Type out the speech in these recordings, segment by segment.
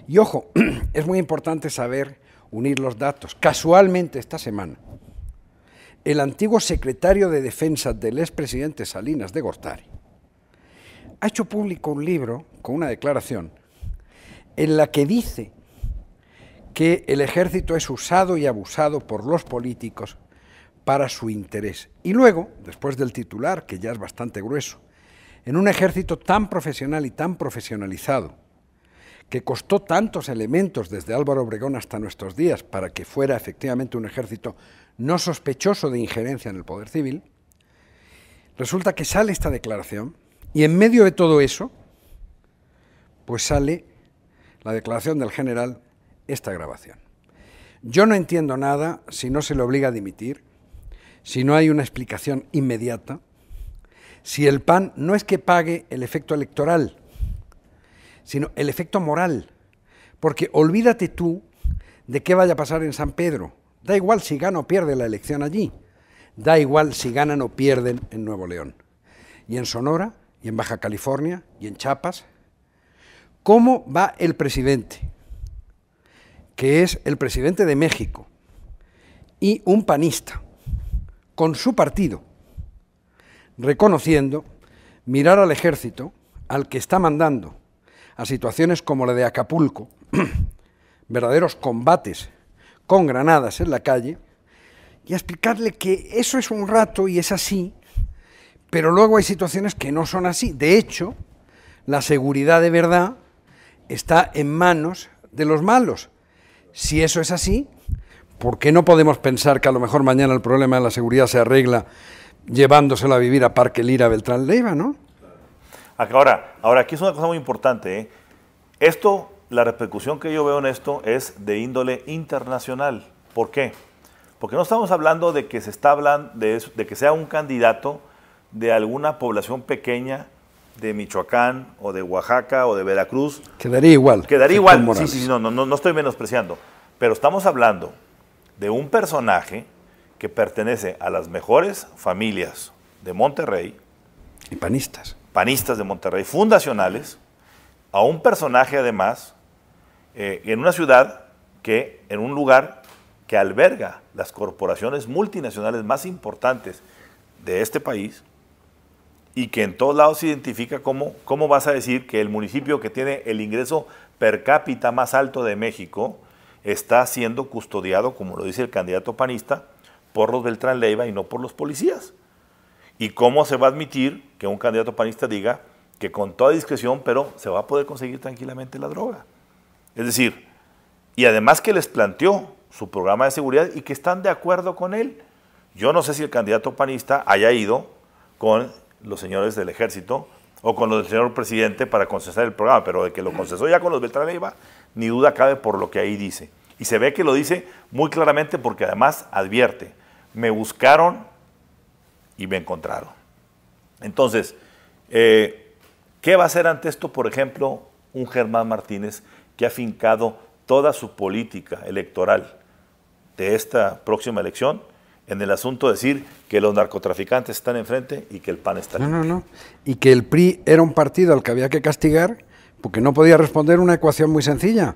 Y ojo, es muy importante saber unir los datos. Casualmente esta semana, el antiguo secretario de Defensa del expresidente Salinas de Gortari ha hecho público un libro con una declaración en la que dice que el ejército es usado y abusado por los políticos para su interés. Y luego, después del titular, que ya es bastante grueso, en un ejército tan profesional y tan profesionalizado, que costó tantos elementos desde Álvaro Obregón hasta nuestros días para que fuera efectivamente un ejército no sospechoso de injerencia en el poder civil, resulta que sale esta declaración y en medio de todo eso, pues sale la declaración del general, esta grabación. Yo no entiendo nada si no se le obliga a dimitir, si no hay una explicación inmediata, si el PAN no es que pague el efecto electoral, sino el efecto moral, porque olvídate tú de qué vaya a pasar en San Pedro, da igual si gana o pierde la elección allí, da igual si ganan o pierden en Nuevo León, y en Sonora, y en Baja California, y en Chiapas. ¿Cómo va el presidente, que es el presidente de México, y un panista, con su partido, reconociendo, mirar al ejército, al que está mandando a situaciones como la de Acapulco, verdaderos combates con granadas en la calle, y a explicarle que eso es un rato y es así, pero luego hay situaciones que no son así. De hecho, la seguridad de verdad está en manos de los malos. Si eso es así, ¿por qué no podemos pensar que a lo mejor mañana el problema de la seguridad se arregla llevándoselo a vivir a Parque Lira, Beltrán Leiva, ¿no? Ahora, aquí es una cosa muy importante, ¿eh? Esto, la repercusión que yo veo en esto es de índole internacional. ¿Por qué? Porque no estamos hablando de que se está hablando de que sea un candidato de alguna población pequeña de Michoacán o de Oaxaca o de Veracruz. Quedaría igual. Quedaría igual, sí, no estoy menospreciando. Pero estamos hablando de un personaje que pertenece a las mejores familias de Monterrey. Y panistas. Panistas de Monterrey, fundacionales, a un personaje además, en una ciudad en un lugar que alberga las corporaciones multinacionales más importantes de este país y que en todos lados se identifica cómo vas a decir que el municipio que tiene el ingreso per cápita más alto de México está siendo custodiado, como lo dice el candidato panista, por los Beltrán Leiva y no por los policías. ¿Y cómo se va a admitir que un candidato panista diga que con toda discreción, pero se va a poder conseguir tranquilamente la droga? Es decir, y además que les planteó su programa de seguridad y que están de acuerdo con él. Yo no sé si el candidato panista haya ido con los señores del ejército o con los del señor presidente para concesar el programa, pero de que lo concesó ya con los Beltrán Leiva, ni duda cabe por lo que ahí dice. Y se ve que lo dice muy claramente porque además advierte, me buscaron y me encontraron. Entonces, ¿qué va a hacer ante esto, por ejemplo, un Germán Martínez que ha fincado toda su política electoral de esta próxima elección en el asunto de decir que los narcotraficantes están enfrente y que el PAN está limpio? No. Y que el PRI era un partido al que había que castigar porque no podía responder una ecuación muy sencilla.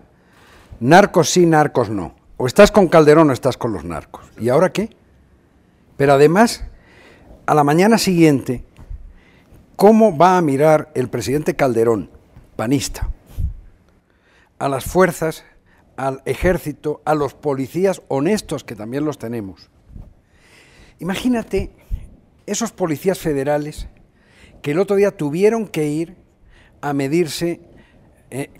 Narcos sí, narcos no. O estás con Calderón o estás con los narcos. ¿Y ahora qué? Pero además, a la mañana siguiente, ¿cómo va a mirar el presidente Calderón, panista, a las fuerzas, al ejército, a los policías honestos, que también los tenemos? Imagínate esos policías federales que el otro día tuvieron que ir a medirse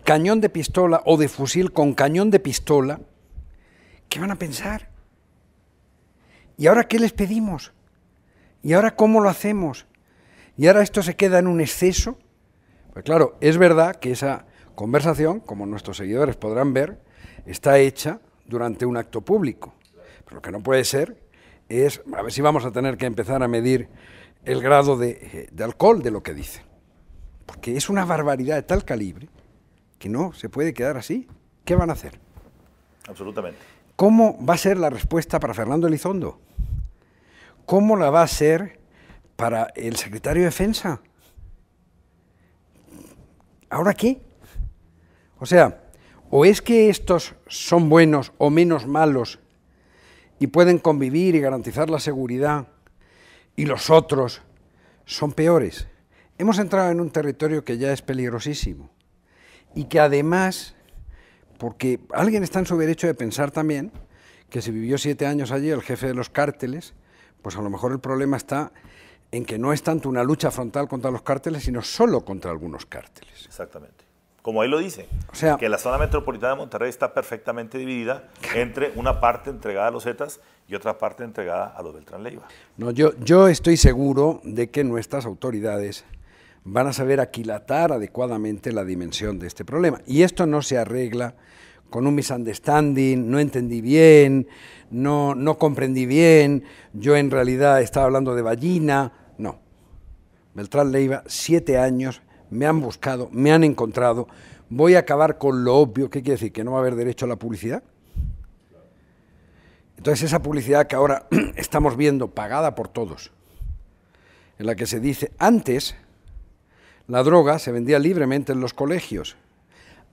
cañón de pistola o de fusil con cañón de pistola. ¿Qué van a pensar? ¿Y ahora qué les pedimos? ¿Y ahora cómo lo hacemos? ¿Y ahora esto se queda en un exceso? Pues claro, es verdad que esa conversación, como nuestros seguidores podrán ver, está hecha durante un acto público. Pero lo que no puede ser es, a ver si vamos a tener que empezar a medir el grado de alcohol de lo que dicen. Porque es una barbaridad de tal calibre que no se puede quedar así. ¿Qué van a hacer? Absolutamente. ¿Cómo va a ser la respuesta para Fernando Elizondo? ¿Cómo la va a ser para el secretario de Defensa? ¿Ahora qué? O sea, o es que estos son buenos o menos malos y pueden convivir y garantizar la seguridad, y los otros son peores. Hemos entrado en un territorio que ya es peligrosísimo y que además, porque alguien está en su derecho de pensar también que si vivió 7 años allí el jefe de los cárteles, pues a lo mejor el problema está en que no es tanto una lucha frontal contra los cárteles, sino solo contra algunos cárteles. Exactamente. Como él lo dice, o sea, que la zona metropolitana de Monterrey está perfectamente dividida entre una parte entregada a los Zetas y otra parte entregada a los Beltrán Leiva. No, yo estoy seguro de que nuestras autoridades van a saber aquilatar adecuadamente la dimensión de este problema. Y esto no se arregla con un misunderstanding, no entendí bien, no comprendí bien, yo en realidad estaba hablando de ballina. No. Beltrán Leiva, 7 años, me han buscado, me han encontrado, voy a acabar con lo obvio. ¿Qué quiere decir? ¿Que no va a haber derecho a la publicidad? Entonces esa publicidad que ahora estamos viendo, pagada por todos, en la que se dice, antes la droga se vendía libremente en los colegios,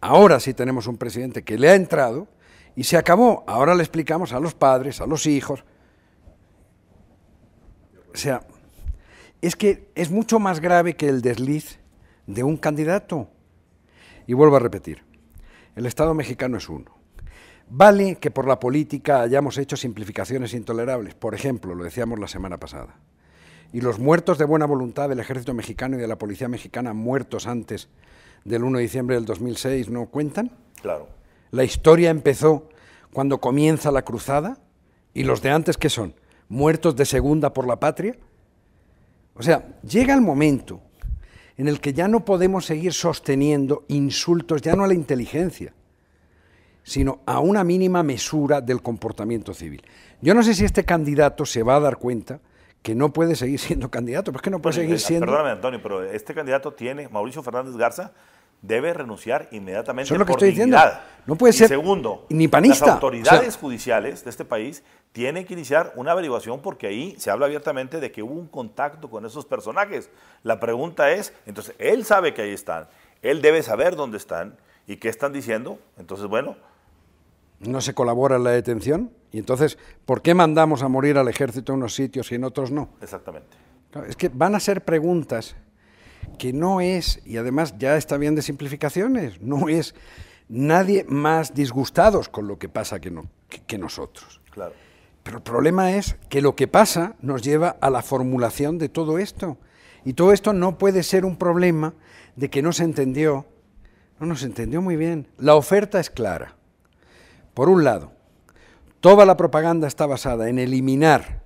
ahora sí tenemos un presidente que le ha entrado y se acabó, ahora le explicamos a los padres, a los hijos. O sea, es que es mucho más grave que el desliz de un candidato. Y vuelvo a repetir, el Estado mexicano es uno. Vale que por la política hayamos hecho simplificaciones intolerables, por ejemplo, lo decíamos la semana pasada, y los muertos de buena voluntad del ejército mexicano y de la policía mexicana muertos antes del 1 de diciembre del 2006 no cuentan. Claro. La historia empezó cuando comienza la cruzada, y los de antes, ¿qué son? ¿Muertos de segunda por la patria? O sea, llega el momento en el que ya no podemos seguir sosteniendo insultos, ya no a la inteligencia, sino a una mínima mesura del comportamiento civil. Yo no sé si este candidato se va a dar cuenta que no puede seguir siendo candidato, pero es que no puede seguir siendo... Perdóname, Antonio, pero este candidato tiene, Mauricio Fernández Garza, debe renunciar inmediatamente. Eso es lo que por estoy dignidad. Diciendo. No puede ser segundo, ni panista. Las autoridades judiciales de este país tienen que iniciar una averiguación porque ahí se habla abiertamente de que hubo un contacto con esos personajes. La pregunta es, entonces, él sabe que ahí están, él debe saber dónde están y qué están diciendo. Entonces, bueno... No se colabora en la detención y entonces, ¿por qué mandamos a morir al ejército en unos sitios y en otros no? Exactamente. Claro, es que van a ser preguntas que no es, y además ya está bien de simplificaciones, no es nadie más disgustados con lo que pasa que nosotros. Claro. Pero el problema es que lo que pasa nos lleva a la formulación de todo esto. Y todo esto no puede ser un problema de que no se entendió. No nos entendió muy bien. La oferta es clara. Por un lado, toda la propaganda está basada en eliminar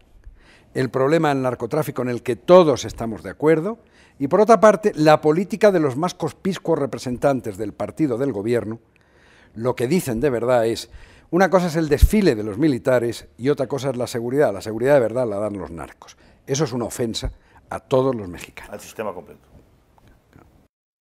el problema del narcotráfico en el que todos estamos de acuerdo, y por otra parte, la política de los más conspicuos representantes del partido del gobierno, lo que dicen de verdad es, una cosa es el desfile de los militares y otra cosa es la seguridad de verdad la dan los narcos. Eso es una ofensa a todos los mexicanos. Al sistema completo.